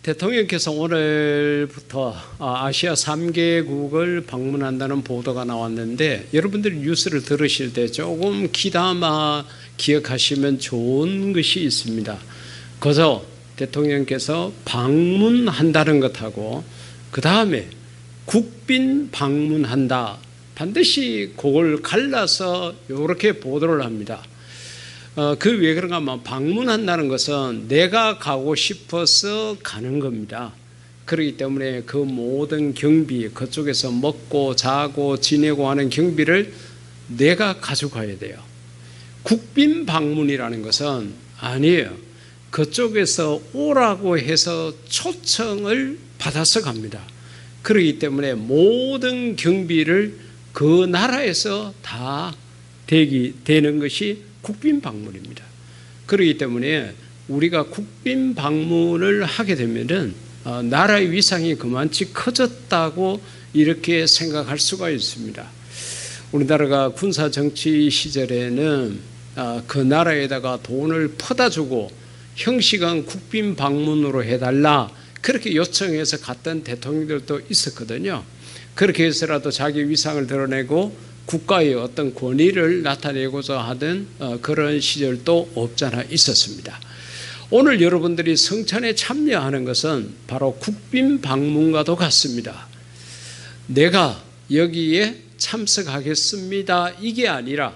대통령께서 오늘부터 아시아 3개국을 방문한다는 보도가 나왔는데, 여러분들이 뉴스를 들으실 때 조금 귀담아 기억하시면 좋은 것이 있습니다. 그래서 대통령께서 방문한다는 것하고 그 다음에 국빈 방문한다, 반드시 그걸 갈라서 이렇게 보도를 합니다. 그 왜 그런가 하면, 방문한다는 것은 내가 가고 싶어서 가는 겁니다. 그렇기 때문에 그 모든 경비, 그쪽에서 먹고 자고 지내고 하는 경비를 내가 가져가야 돼요. 국빈 방문이라는 것은 아니에요. 그쪽에서 오라고 해서 초청을 받아서 갑니다. 그렇기 때문에 모든 경비를 그 나라에서 다 되는 것이 국빈 방문입니다. 그렇기 때문에 우리가 국빈 방문을 하게 되면은 나라의 위상이 그만치 커졌다고 이렇게 생각할 수가 있습니다. 우리나라가 군사 정치 시절에는 그 나라에다가 돈을 퍼다 주고 형식은 국빈 방문으로 해달라, 그렇게 요청해서 갔던 대통령들도 있었거든요. 그렇게 해서라도 자기 위상을 드러내고 국가의 어떤 권위를 나타내고자 하던 그런 시절도 없잖아 있었습니다. 오늘 여러분들이 성찬에 참여하는 것은 바로 국빈 방문과도 같습니다. 내가 여기에 참석하겠습니다, 이게 아니라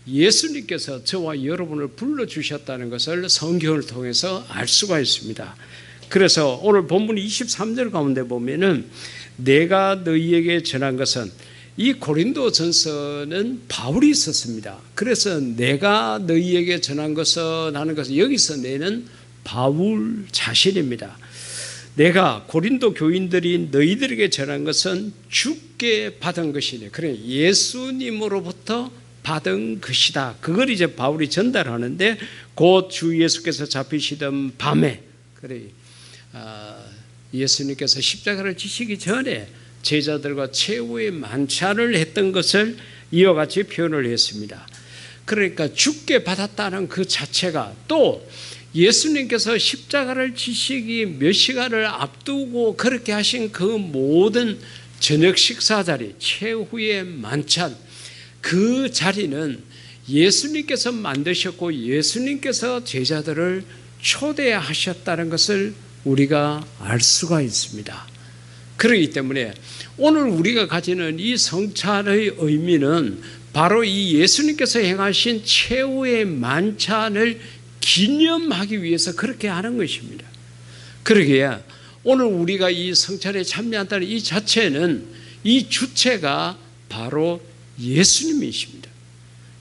예수님께서 저와 여러분을 불러주셨다는 것을 성경을 통해서 알 수가 있습니다. 그래서 오늘 본문 23절 가운데 보면은, 내가 너희에게 전한 것은, 이 고린도 전서는 바울이 있었습니다. 그래서 내가 너희에게 전한 것은 하는 것은, 여기서 내는 바울 자신입니다. 내가 고린도 교인들이 너희들에게 전한 것은 주께 받은 것이네. 그래, 예수님으로부터 받은 것이다. 그걸 이제 바울이 전달하는데, 곧 주 예수께서 잡히시던 밤에, 그래, 예수님께서 십자가를 지시기 전에 제자들과 최후의 만찬을 했던 것을 이와 같이 표현을 했습니다. 그러니까 주께 받았다는 그 자체가, 또 예수님께서 십자가를 지시기 몇 시간을 앞두고 그렇게 하신 그 모든 저녁 식사 자리, 최후의 만찬, 그 자리는 예수님께서 만드셨고 예수님께서 제자들을 초대하셨다는 것을 우리가 알 수가 있습니다. 그렇기 때문에 오늘 우리가 가지는 이 성찬의 의미는 바로 이 예수님께서 행하신 최후의 만찬을 기념하기 위해서 그렇게 하는 것입니다. 그러기에 오늘 우리가 이 성찬에 참여한다는 이 자체는, 이 주체가 바로 예수님이십니다.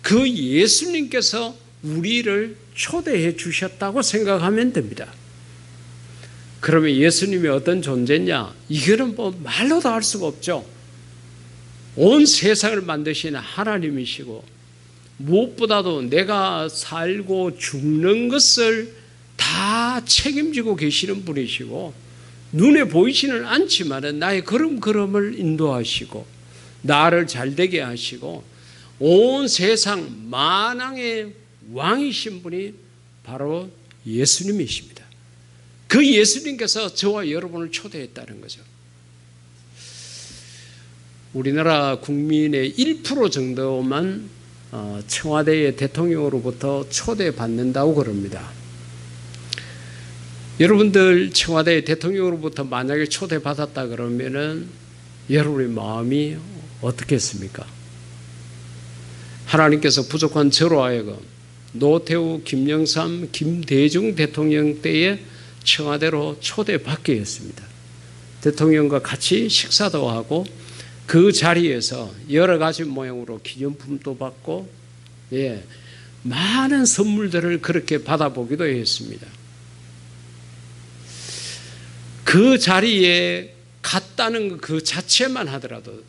그 예수님께서 우리를 초대해 주셨다고 생각하면 됩니다. 그러면 예수님이 어떤 존재냐? 이거는 뭐 말로도 할 수가 없죠. 온 세상을 만드신 하나님이시고, 무엇보다도 내가 살고 죽는 것을 다 책임지고 계시는 분이시고, 눈에 보이지는 않지만 나의 걸음걸음을 인도하시고 나를 잘되게 하시고 온 세상 만왕의 왕이신 분이 바로 예수님이십니다. 그 예수님께서 저와 여러분을 초대했다는 거죠. 우리나라 국민의 1% 정도만 청와대의 대통령으로부터 초대받는다고 그럽니다. 여러분들 청와대의 대통령으로부터 만약에 초대받았다 그러면은 여러분의 마음이 어떻겠습니까? 하나님께서 부족한 저로 하여금 노태우, 김영삼, 김대중 대통령 때에 청와대로 초대받게 했습니다. 대통령과 같이 식사도 하고 그 자리에서 여러 가지 모양으로 기념품도 받고, 많은 선물들을 그렇게 받아보기도 했습니다. 그 자리에 갔다는 그 자체만 하더라도,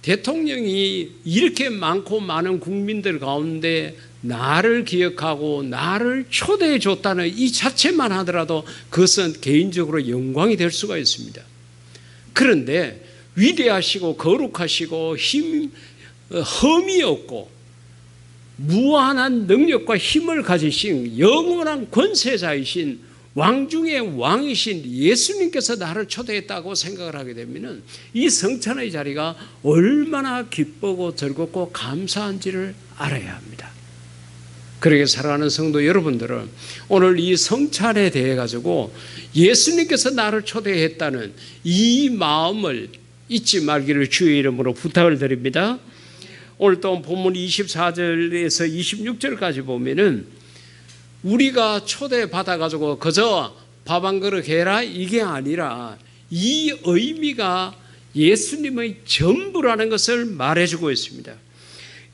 대통령이 이렇게 많고 많은 국민들 가운데 나를 기억하고 나를 초대해 줬다는 이 자체만 하더라도 그것은 개인적으로 영광이 될 수가 있습니다. 그런데 위대하시고 거룩하시고 흠이 없고 무한한 능력과 힘을 가지신 영원한 권세자이신 왕 중에 왕이신 예수님께서 나를 초대했다고 생각을 하게 되면 이 성찬의 자리가 얼마나 기쁘고 즐겁고 감사한지를 알아야 합니다. 그러게 사랑하는 성도 여러분들은 오늘 이 성찬에 대해 가지고 예수님께서 나를 초대했다는 이 마음을 잊지 말기를 주의 이름으로 부탁을 드립니다. 오늘 또 본문 24절에서 26절까지 보면은 우리가 초대받아 가지고 그저 밥 한 그릇 해라 이게 아니라 이 의미가 예수님의 전부라는 것을 말해주고 있습니다.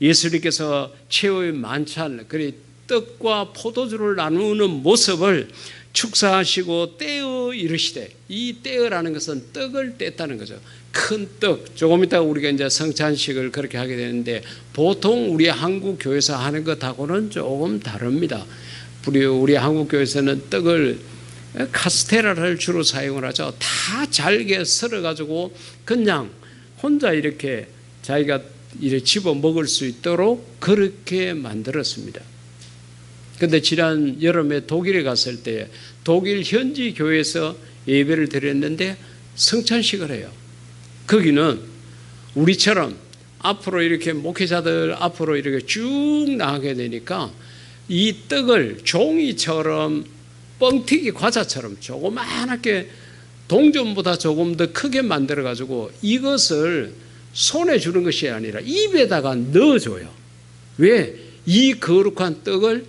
예수님께서 최후의 만찬, 그리 떡과 포도주를 나누는 모습을 축사하시고 떼어 이르시되, 이 떼어라는 것은 떡을 뗐다는 거죠. 큰 떡, 조금 이따 우리가 이제 성찬식을 그렇게 하게 되는데 보통 우리 한국 교회에서 하는 것하고는 조금 다릅니다. 우리 한국 교회에서는 떡을 카스테라를 주로 사용을 하죠. 다 잘게 썰어 가지고 그냥 혼자 이렇게 자기가 이렇게 집어 먹을 수 있도록 그렇게 만들었습니다. 그런데 지난 여름에 독일에 갔을 때 독일 현지 교회에서 예배를 드렸는데 성찬식을 해요. 거기는 우리처럼 앞으로 이렇게 목회자들 앞으로 이렇게 쭉 나가게 되니까 이 떡을 종이처럼 뻥튀기 과자처럼 조그맣게 동전보다 조금 더 크게 만들어 가지고 이것을 손에 주는 것이 아니라 입에다가 넣어줘요. 왜? 이 거룩한 떡을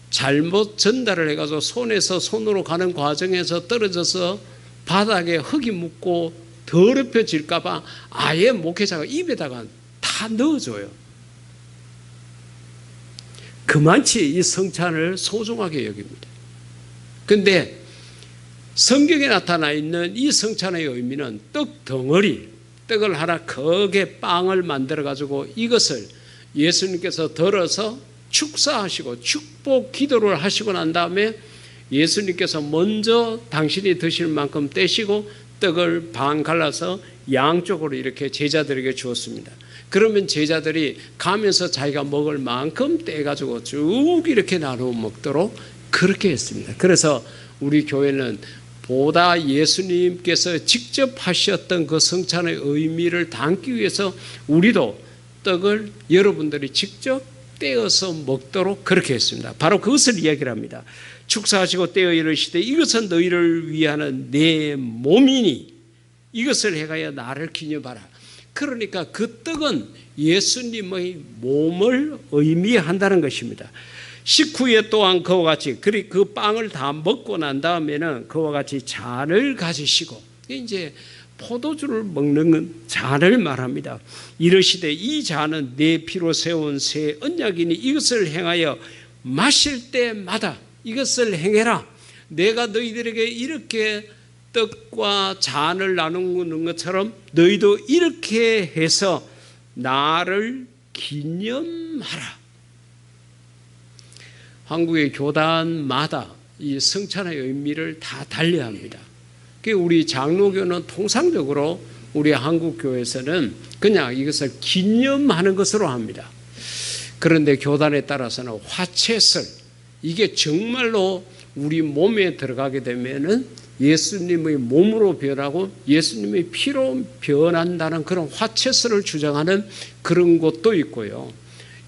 잘못 전달을 해가지고 손에서 손으로 가는 과정에서 떨어져서 바닥에 흙이 묻고 더럽혀질까봐 아예 목회자가 입에다가 다 넣어줘요. 그만치 이 성찬을 소중하게 여깁니다. 그런데 성경에 나타나 있는 이 성찬의 의미는 떡 덩어리, 떡을 하나 크게 빵을 만들어 가지고 이것을 예수님께서 덜어서 축사하시고 축복 기도를 하시고 난 다음에 예수님께서 먼저 당신이 드실 만큼 떼시고 떡을 반 갈라서 양쪽으로 이렇게 제자들에게 주었습니다. 그러면 제자들이 가면서 자기가 먹을 만큼 떼가지고 쭉 이렇게 나누어 먹도록 그렇게 했습니다. 그래서 우리 교회는 보다 예수님께서 직접 하셨던 그 성찬의 의미를 담기 위해서 우리도 떡을 여러분들이 직접 떼어서 먹도록 그렇게 했습니다. 바로 그것을 이야기를 합니다. 축사하시고 떼어 이르시되 이것은 너희를 위하는 내 몸이니 이것을 행하여 나를 기념하라. 그러니까 그 떡은 예수님의 몸을 의미한다는 것입니다. 식후에 또한 그와 같이 그 빵을 다 먹고 난 다음에는 그와 같이 잔을 가지시고 이제 포도주를 먹는 잔을 말합니다. 이르시되 이 잔은 내 피로 세운 새 언약이니 이것을 행하여 마실 때마다 이것을 행해라. 내가 너희들에게 이렇게 떡과 잔을 나누는 것처럼 너희도 이렇게 해서 나를 기념하라. 한국의 교단마다 이 성찬의 의미를 다 달리합니다. 우리 장로교는 통상적으로 우리 한국 교회에서는 그냥 이것을 기념하는 것으로 합니다. 그런데 교단에 따라서는 화채설, 이게 정말로 우리 몸에 들어가게 되면은 예수님의 몸으로 변하고 예수님의 피로 변한다는 그런 화채설을 주장하는 그런 곳도 있고요.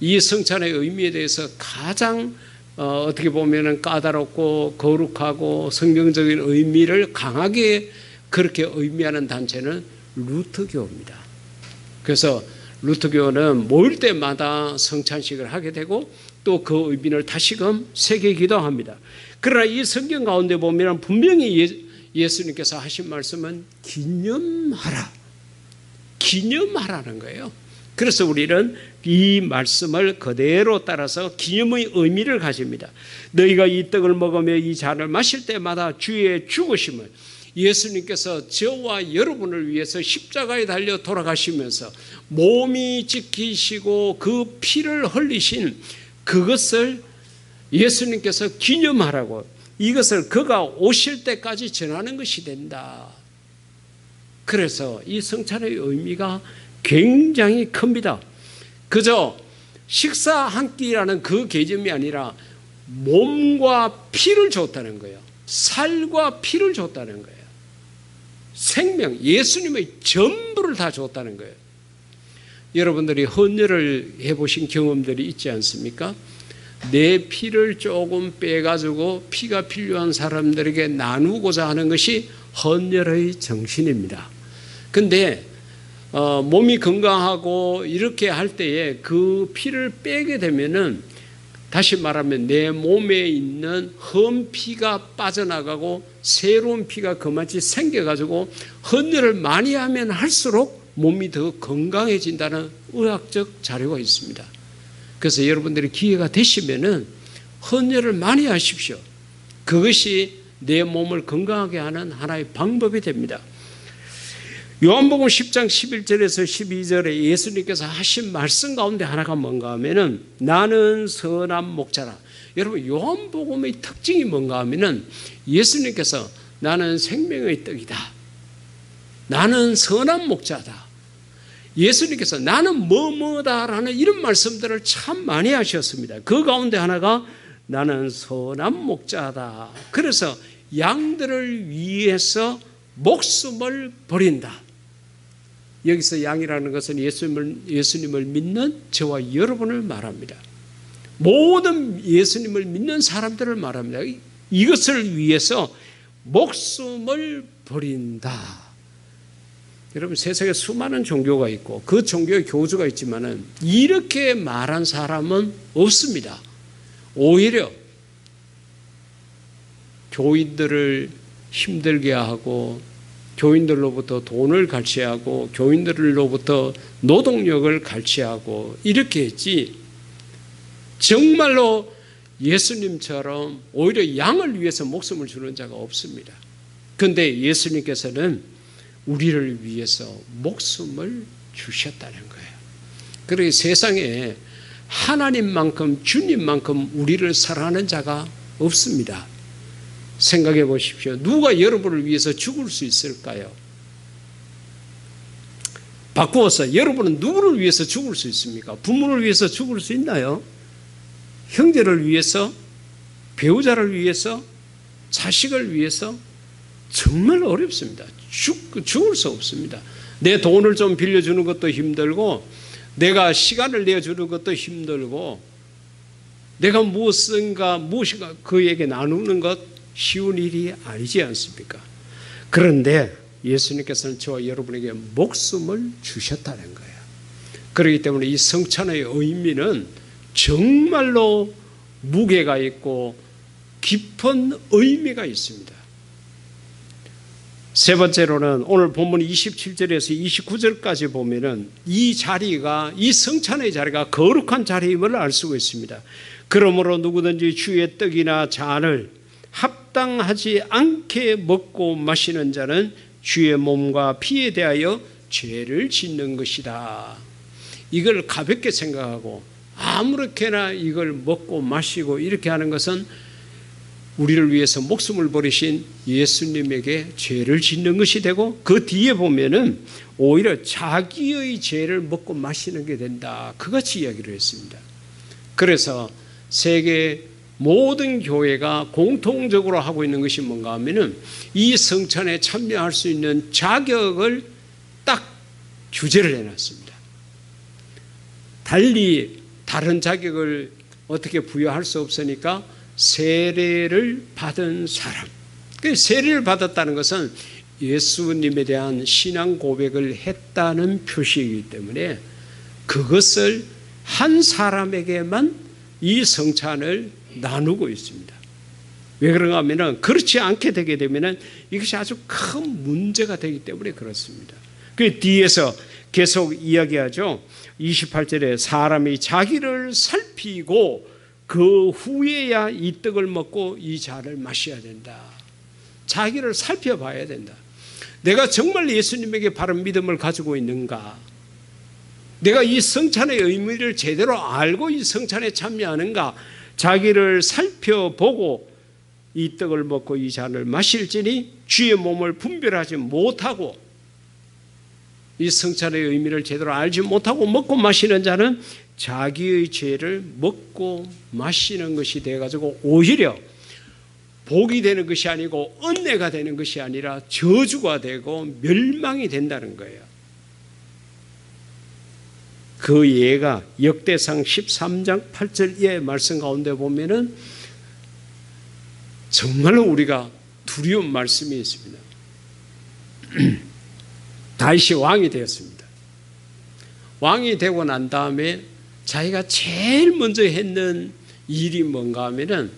이 성찬의 의미에 대해서 가장 어떻게 보면은 까다롭고 거룩하고 성경적인 의미를 강하게 그렇게 의미하는 단체는 루터교입니다. 그래서 루터교는 모일 때마다 성찬식을 하게 되고 또 그 의미를 다시금 새기기도 합니다. 그러나 이 성경 가운데 보면 분명히 예수님께서 하신 말씀은 기념하라. 기념하라는 거예요. 그래서 우리는 이 말씀을 그대로 따라서 기념의 의미를 가집니다. 너희가 이 떡을 먹으며 이 잔을 마실 때마다 주의 죽으심을, 예수님께서 저와 여러분을 위해서 십자가에 달려 돌아가시면서 몸이 지키시고 그 피를 흘리신 그것을 예수님께서 기념하라고, 이것을 그가 오실 때까지 전하는 것이 된다. 그래서 이 성찬의 의미가 굉장히 큽니다. 그저 식사 한 끼라는 그 개념이 아니라 몸과 피를 줬다는 거예요. 살과 피를 줬다는 거예요. 생명, 예수님의 전부를 다 줬다는 거예요. 여러분들이 헌혈을 해보신 경험들이 있지 않습니까? 내 피를 조금 빼가지고 피가 필요한 사람들에게 나누고자 하는 것이 헌혈의 정신입니다. 근데 몸이 건강하고 이렇게 할 때에 그 피를 빼게 되면은 다시 말하면 내 몸에 있는 헌 피가 빠져나가고 새로운 피가 그만치 생겨가지고 헌혈을 많이 하면 할수록 몸이 더 건강해진다는 의학적 자료가 있습니다. 그래서 여러분들이 기회가 되시면은 헌혈을 많이 하십시오. 그것이 내 몸을 건강하게 하는 하나의 방법이 됩니다. 요한복음 10장 11절에서 12절에 예수님께서 하신 말씀 가운데 하나가 뭔가 하면은 나는 선한 목자라. 여러분 요한복음의 특징이 뭔가 하면은 예수님께서 나는 생명의 떡이다. 나는 선한 목자다. 예수님께서 나는 뭐뭐다라는 이런 말씀들을 참 많이 하셨습니다. 그 가운데 하나가 나는 선한 목자다. 그래서 양들을 위해서 목숨을 버린다. 여기서 양이라는 것은 예수님을 믿는 저와 여러분을 말합니다. 모든 예수님을 믿는 사람들을 말합니다. 이것을 위해서 목숨을 버린다. 여러분 세상에 수많은 종교가 있고 그 종교의 교주가 있지만은 이렇게 말한 사람은 없습니다. 오히려 교인들을 힘들게 하고 교인들로부터 돈을 갈취하고 교인들로부터 노동력을 갈취하고 이렇게 했지 정말로 예수님처럼 오히려 양을 위해서 목숨을 주는 자가 없습니다. 그런데 예수님께서는 우리를 위해서 목숨을 주셨다는 거예요. 그러기 세상에 하나님만큼 주님만큼 우리를 사랑하는 자가 없습니다. 생각해 보십시오. 누가 여러분을 위해서 죽을 수 있을까요? 바꾸어서 여러분은 누구를 위해서 죽을 수 있습니까? 부모를 위해서 죽을 수 있나요? 형제를 위해서, 배우자를 위해서, 자식을 위해서 정말 어렵습니다. 죽을 수 없습니다. 내 돈을 좀 빌려주는 것도 힘들고 내가 시간을 내주는 것도 힘들고 내가 무엇인가 그에게 나누는 것 쉬운 일이 아니지 않습니까? 그런데 예수님께서는 저와 여러분에게 목숨을 주셨다는 거예요. 그렇기 때문에 이 성찬의 의미는 정말로 무게가 있고 깊은 의미가 있습니다. 세 번째로는 오늘 본문 27절에서 29절까지 보면은 이 자리가, 이 성찬의 자리가 거룩한 자리임을 알 수가 있습니다. 그러므로 누구든지 주의 떡이나 잔을 합당하지 않게 먹고 마시는 자는 주의 몸과 피에 대하여 죄를 짓는 것이다. 이걸 가볍게 생각하고 아무렇게나 이걸 먹고 마시고 이렇게 하는 것은 우리를 위해서 목숨을 버리신 예수님에게 죄를 짓는 것이 되고 그 뒤에 보면은 오히려 자기의 죄를 먹고 마시는 게 된다. 그같이 이야기를 했습니다. 그래서 세계 모든 교회가 공통적으로 하고 있는 것이 뭔가 하면은 이 성찬에 참여할 수 있는 자격을 딱 규제를 해놨습니다. 달리 다른 자격을 어떻게 부여할 수 없으니까 세례를 받은 사람. 세례를 받았다는 것은 예수님에 대한 신앙 고백을 했다는 표시이기 때문에 그것을 한 사람에게만 이 성찬을 나누고 있습니다. 왜 그런가 하면 그렇지 않게 되게 되면 이것이 아주 큰 문제가 되기 때문에 그렇습니다. 그 뒤에서 계속 이야기하죠. 28절에 사람이 자기를 살피고 그 후에야 이 떡을 먹고 이 잔을 마셔야 된다. 자기를 살펴봐야 된다. 내가 정말 예수님에게 바른 믿음을 가지고 있는가? 내가 이 성찬의 의미를 제대로 알고 이 성찬에 참여하는가? 자기를 살펴보고 이 떡을 먹고 이 잔을 마실지니 주의 몸을 분별하지 못하고 이 성찬의 의미를 제대로 알지 못하고 먹고 마시는 자는 자기의 죄를 먹고 마시는 것이 돼가지고 오히려 복이 되는 것이 아니고 은혜가 되는 것이 아니라 저주가 되고 멸망이 된다는 거예요. 그 예가 역대상 13장 8절의 말씀 가운데 보면은 정말로 우리가 두려운 말씀이 있습니다. 다윗이 왕이 되었습니다. 왕이 되고 난 다음에 자기가 제일 먼저 했는 일이 뭔가 하면은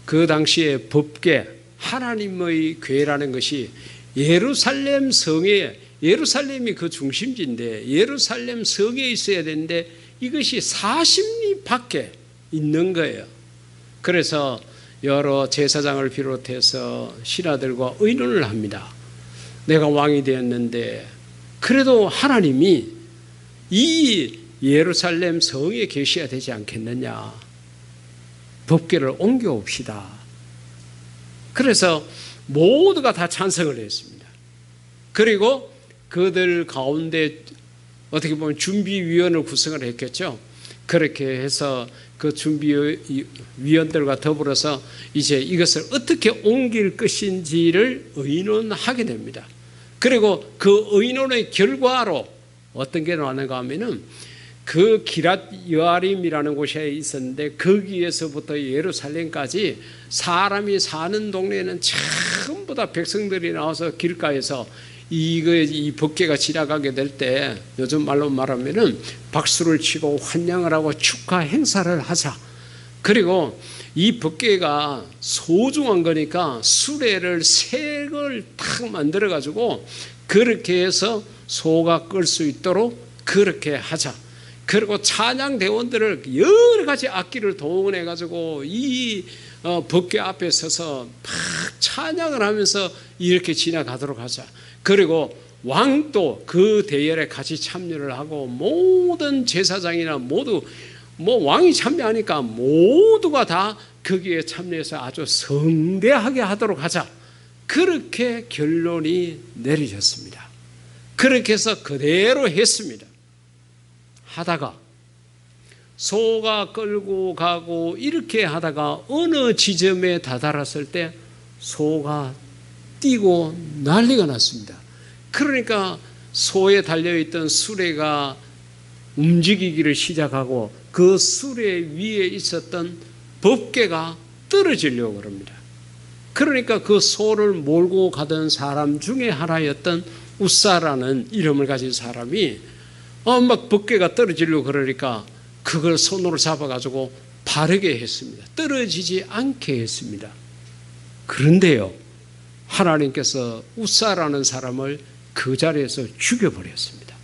그 당시에 법궤, 하나님의 궤라는 것이 예루살렘 성에, 예루살렘이 그 중심지인데 예루살렘 성에 있어야 되는데 이것이 40리 밖에 있는 거예요. 그래서 여러 제사장을 비롯해서 신하들과 의논을 합니다. 내가 왕이 되었는데 그래도 하나님이 이 예루살렘 성에 계셔야 되지 않겠느냐. 법궤를 옮겨옵시다. 그래서 모두가 다 찬성을 했습니다. 그리고 그들 가운데 어떻게 보면 준비위원을 구성을 했겠죠. 그렇게 해서 그 준비위원들과 더불어서 이제 이것을 어떻게 옮길 것인지를 의논하게 됩니다. 그리고 그 의논의 결과로 어떤 게 나왔는가 하면은 그 기랏 여아림이라는 곳에 있었는데 거기에서부터 예루살렘까지 사람이 사는 동네에는 전부 다 백성들이 나와서 길가에서 이 법궤가 지나가게 될 때 요즘 말로 말하면은 박수를 치고 환영을 하고 축하 행사를 하자. 그리고 이 법궤가 소중한 거니까 수레를 새 걸 탁 만들어 가지고 그렇게 해서 소가 끌 수 있도록 그렇게 하자. 그리고 찬양 대원들을 여러 가지 악기를 동원해 가지고 이 법궤 앞에 서서 막 찬양을 하면서 이렇게 지나가도록 하자. 그리고 왕도 그 대열에 같이 참여를 하고 모든 제사장이나 모두 왕이 참여하니까 모두가 다 거기에 참여해서 아주 성대하게 하도록 하자. 그렇게 결론이 내려졌습니다. 그렇게 해서 그대로 했습니다. 하다가 소가 끌고 가고 이렇게 하다가 어느 지점에 다다랐을 때 소가 뛰고 난리가 났습니다. 그러니까 소에 달려있던 수레가 움직이기를 시작하고 그 수레 위에 있었던 법궤가 떨어지려고 합니다. 그러니까 그 소를 몰고 가던 사람 중에 하나였던 우사라는 이름을 가진 사람이 막 법궤가 떨어지려고 그러니까 그걸 손으로 잡아가지고 바르게 했습니다. 떨어지지 않게 했습니다. 그런데요, 하나님께서 우사라는 사람을 그 자리에서 죽여버렸습니다.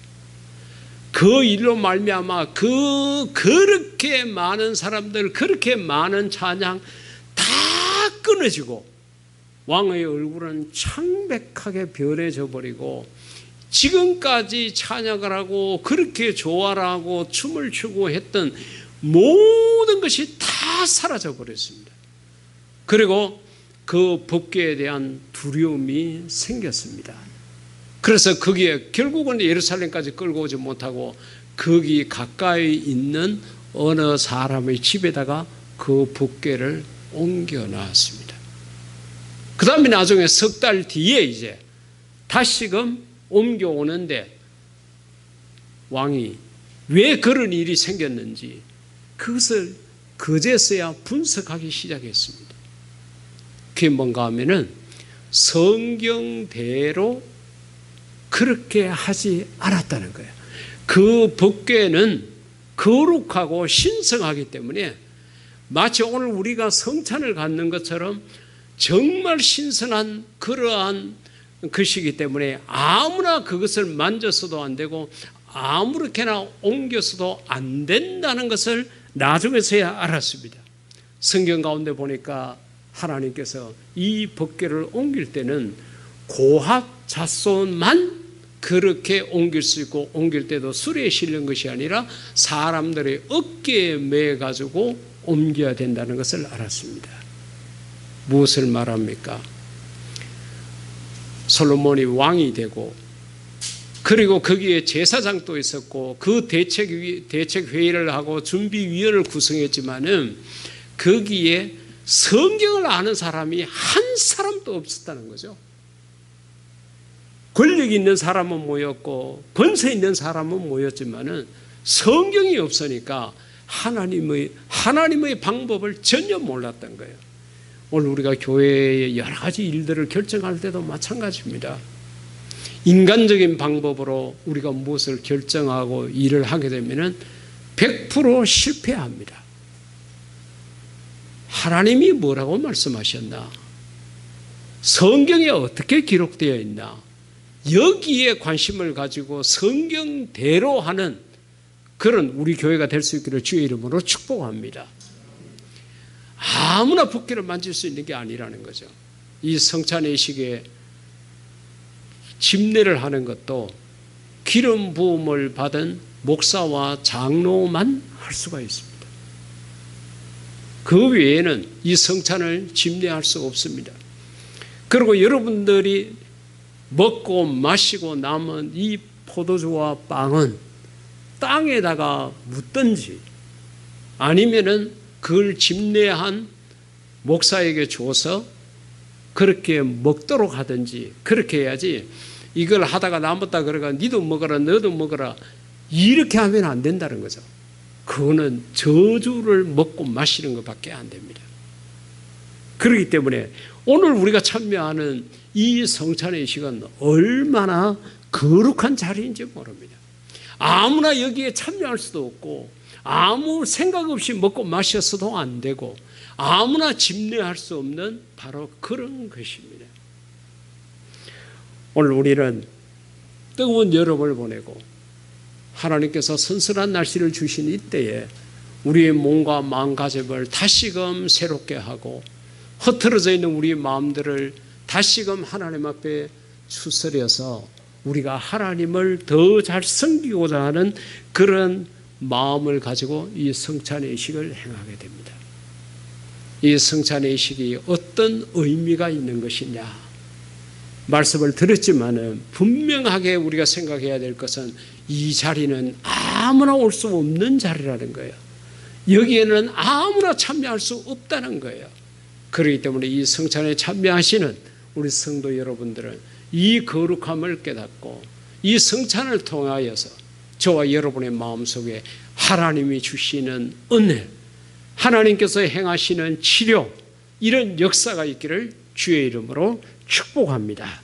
그 일로 말미암아 그렇게 많은 사람들, 그렇게 많은 찬양 다 끊어지고 왕의 얼굴은 창백하게 변해져 버리고 지금까지 찬양을 하고 그렇게 조화를 하고 춤을 추고 했던 모든 것이 다 사라져 버렸습니다. 그리고 그 법궤에 대한 두려움이 생겼습니다. 그래서 거기에 결국은 예루살렘까지 끌고 오지 못하고 거기 가까이 있는 어느 사람의 집에다가 그 법궤를 옮겨놨습니다. 그 다음에 나중에 석 달 뒤에 이제 다시금 옮겨오는데 왕이 왜 그런 일이 생겼는지 그것을 그제서야 분석하기 시작했습니다. 그게 뭔가 하면은 성경대로 그렇게 하지 않았다는 거예요. 그 법궤는 거룩하고 신성하기 때문에 마치 오늘 우리가 성찬을 갖는 것처럼 정말 신선한 그러한 것이기 때문에 아무나 그것을 만져서도 안 되고 아무렇게나 옮겨서도 안 된다는 것을 나중에서야 알았습니다. 성경 가운데 보니까 하나님께서 이 법궤를 옮길 때는 고핫 자손만 그렇게 옮길 수 있고 옮길 때도 수레에 실는 것이 아니라 사람들의 어깨에 매 가지고 옮겨야 된다는 것을 알았습니다. 무엇을 말합니까? 솔로몬이 왕이 되고 그리고 거기에 제사장도 있었고 그 대책회의를 하고 준비위원을 구성했지만은 거기에 성경을 아는 사람이 한 사람도 없었다는 거죠. 권력 있는 사람은 모였고 권세 있는 사람은 모였지만은 성경이 없으니까 하나님의 방법을 전혀 몰랐던 거예요. 오늘 우리가 교회의 여러 가지 일들을 결정할 때도 마찬가지입니다. 인간적인 방법으로 우리가 무엇을 결정하고 일을 하게 되면은 100% 실패합니다. 하나님이 뭐라고 말씀하셨나? 성경에 어떻게 기록되어 있나? 여기에 관심을 가지고 성경대로 하는 그런 우리 교회가 될 수 있기를 주의 이름으로 축복합니다. 아무나 붓기를 만질 수 있는 게 아니라는 거죠. 이 성찬의 시기에 집례를 하는 것도 기름 부음을 받은 목사와 장로만 할 수가 있습니다. 그 외에는 이 성찬을 집례할 수가 없습니다. 그리고 여러분들이 먹고 마시고 남은 이 포도주와 빵은 땅에다가 묻든지 아니면은 그걸 집례한 목사에게 줘서 그렇게 먹도록 하든지 그렇게 해야지, 이걸 하다가 남았다 그러가 니도 먹어라 너도 먹어라 이렇게 하면 안 된다는 거죠. 그거는 저주를 먹고 마시는 것밖에 안 됩니다. 그렇기 때문에 오늘 우리가 참여하는 이 성찬의 시간 얼마나 거룩한 자리인지 모릅니다. 아무나 여기에 참여할 수도 없고 아무 생각 없이 먹고 마셨어도 안 되고 아무나 집례할 수 없는 바로 그런 것입니다. 오늘 우리는 뜨거운 여름을 보내고 하나님께서 선선한 날씨를 주신 이때에 우리의 몸과 마음가짐을 다시금 새롭게 하고 흐트러져 있는 우리의 마음들을 다시금 하나님 앞에 추스려서 우리가 하나님을 더 잘 섬기고자 하는 그런 마음을 가지고 이 성찬의 의식을 행하게 됩니다. 이 성찬의 의식이 어떤 의미가 있는 것이냐, 말씀을 들었지만은 분명하게 우리가 생각해야 될 것은 이 자리는 아무나 올 수 없는 자리라는 거예요. 여기에는 아무나 참여할 수 없다는 거예요. 그렇기 때문에 이 성찬에 참여하시는 우리 성도 여러분들은 이 거룩함을 깨닫고 이 성찬을 통하여서 저와 여러분의 마음속에 하나님이 주시는 은혜, 하나님께서 행하시는 치료, 이런 역사가 있기를 주의 이름으로 축복합니다.